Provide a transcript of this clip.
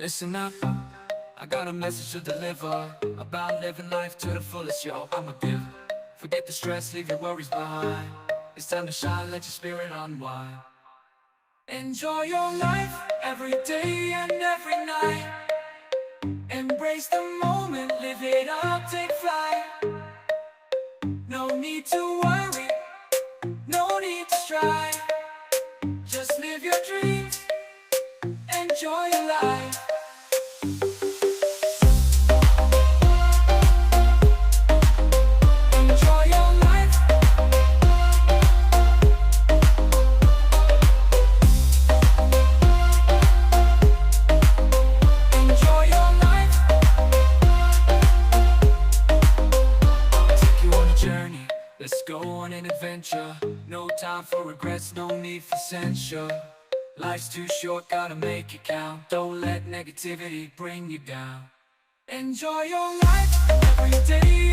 Listen up, I got a message to deliver about living life to the fullest, yo, I'm a giver. Forget the stress, leave your worries behind. It's time to shine, let your spirit unwind. Enjoy your life, every day and every night. Embrace the moment, live it up, take flight. No need to worry, no need to strive. Just live your dreams, enjoy your life. Enjoy your life. Enjoy your life. I'll take you on a journey, let's go on an adventure. No time for regrets, no need for censure. Life's too short, gotta make it count. Don't let negativity bring you down. Enjoy your life, every day